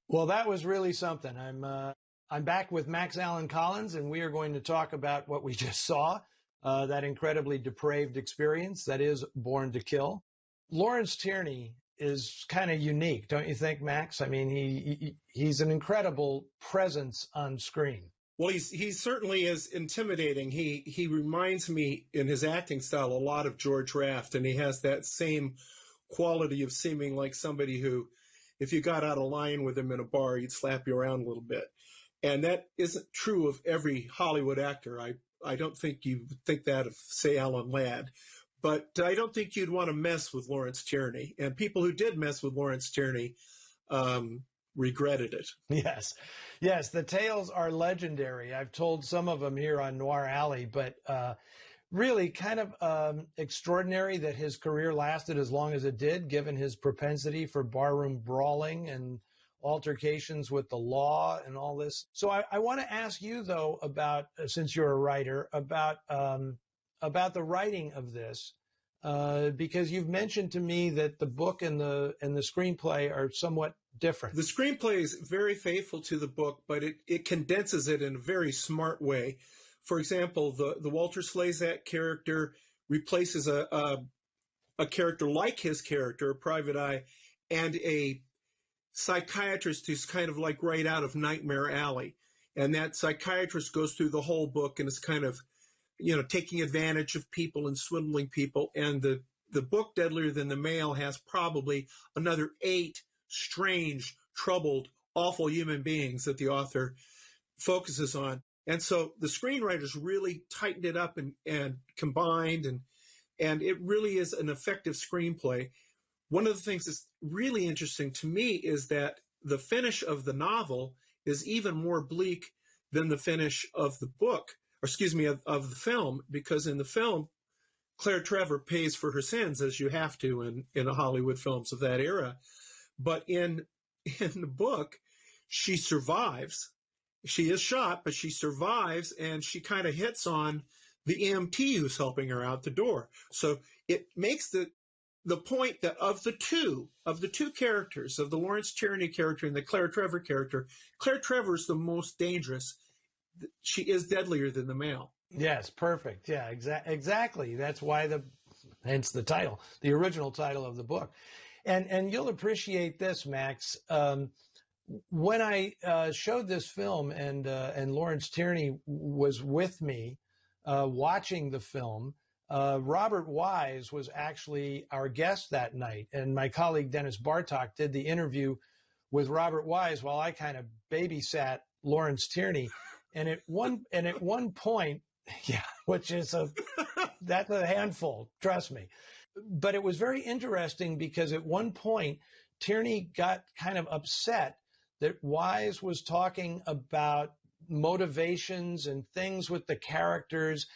Well, that was really something. I'm back with Max Allen Collins, and we are going to talk about what we just saw, that incredibly depraved experience that is Born to Kill. Lawrence Tierney is kind of unique, don't you think, Max? I mean, he's an incredible presence on screen. Well, he certainly is intimidating. He reminds me in his acting style a lot of George Raft, and he has that same quality of seeming like somebody who, if you got out of line with him in a bar, he'd slap you around a little bit. And that isn't true of every Hollywood actor. I don't think you think that of, say, Alan Ladd. But I don't think you'd want to mess with Lawrence Tierney. And people who did mess with Lawrence Tierney regretted it. Yes. Yes. The tales are legendary. I've told some of them here on Noir Alley, but really kind of extraordinary that his career lasted as long as it did, given his propensity for barroom brawling and altercations with the law and all this. So I want to ask you, though, about, since you're a writer, about the writing of this, because you've mentioned to me that the book and the screenplay are somewhat different. The screenplay is very faithful to the book, but it condenses it in a very smart way. For example, the Walter Slezak character replaces a character like his character, a private eye, and a psychiatrist who's kind of like right out of Nightmare Alley. And that psychiatrist goes through the whole book and is kind of, taking advantage of people and swindling people. And the book, Deadlier Than the Male, has probably another 8 strange, troubled, awful human beings that the author focuses on. And so the screenwriters really tightened it up and combined, and it really is an effective screenplay. One of the things that's really interesting to me is that the finish of the novel is even more bleak than the finish of the book, or excuse me, of the film, because in the film, Claire Trevor pays for her sins, as you have to in the Hollywood films of that era. But in the book, she survives. She is shot, but she survives, and she kind of hits on the EMT who's helping her out the door. So it makes the point that of the two characters, of the Lawrence Tierney character and the Claire Trevor character, Claire Trevor is the most dangerous. She is deadlier than the male. Yes, perfect. Yeah, exactly. That's why hence the title, the original title of the book. And you'll appreciate this, Max. When I showed this film and Lawrence Tierney was with me watching the film, Robert Wise was actually our guest that night, and my colleague Dennis Bartok did the interview with Robert Wise while I kind of babysat Lawrence Tierney. And at one point, yeah, which is that's a handful, trust me. But it was very interesting because at one point, Tierney got kind of upset that Wise was talking about motivations and things with the characters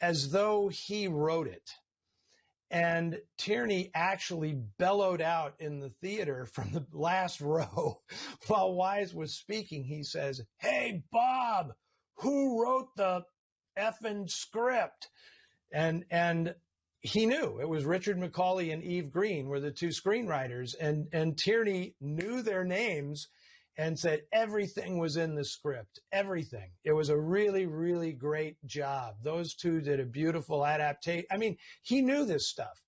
as though he wrote it. And Tierney actually bellowed out in the theater from the last row while Wise was speaking. He says, "Hey, Bob, who wrote the effing script?" And he knew it was Richard Macaulay and Eve Green were the two screenwriters, and Tierney knew their names and said everything was in the script, everything. It was a really, really great job. Those two did a beautiful adaptation. I mean, he knew this stuff.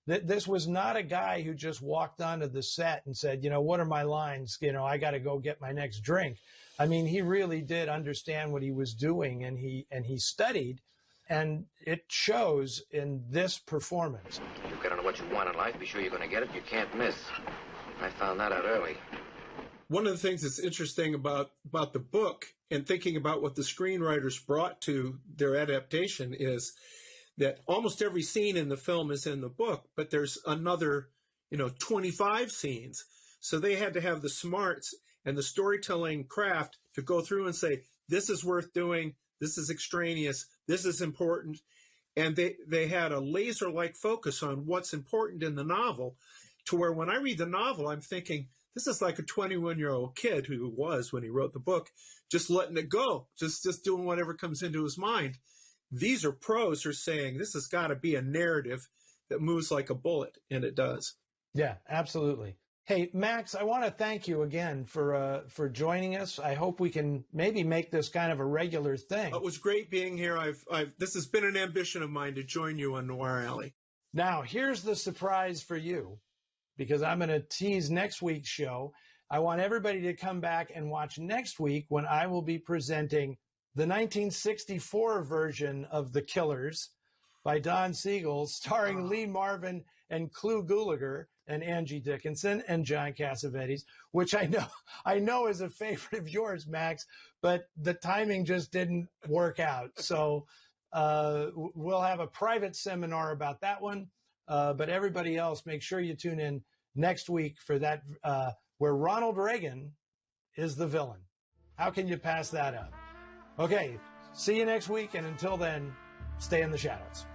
This was not a guy who just walked onto the set and said, what are my lines? I got to go get my next drink. I mean, he really did understand what he was doing, and he studied. And it shows in this performance. You've got to know what you want in life. Be sure you're going to get it. You can't miss. I found that out early. One of the things that's interesting about the book and thinking about what the screenwriters brought to their adaptation is that almost every scene in the film is in the book, but there's another, 25 scenes. So they had to have the smarts and the storytelling craft to go through and say, this is worth doing. This is extraneous. This is important. And they had a laser-like focus on what's important in the novel, to where when I read the novel, I'm thinking, this is like a 21-year-old kid who was when he wrote the book, just letting it go, just doing whatever comes into his mind. These are pros who are saying this has got to be a narrative that moves like a bullet, and it does. Yeah, absolutely. Hey, Max, I want to thank you again for joining us. I hope we can maybe make this kind of a regular thing. It was great being here. This has been an ambition of mine to join you on Noir Alley. Now, here's the surprise for you, because I'm going to tease next week's show. I want everybody to come back and watch next week when I will be presenting the 1964 version of The Killers by Don Siegel, starring Lee Marvin and Clu Gulager and Angie Dickinson and John Cassavetes, which I know is a favorite of yours, Max, but the timing just didn't work out. So we'll have a private seminar about that one. But everybody else, make sure you tune in next week for that, where Ronald Reagan is the villain. How can you pass that up? Okay, see you next week, and until then, stay in the shadows.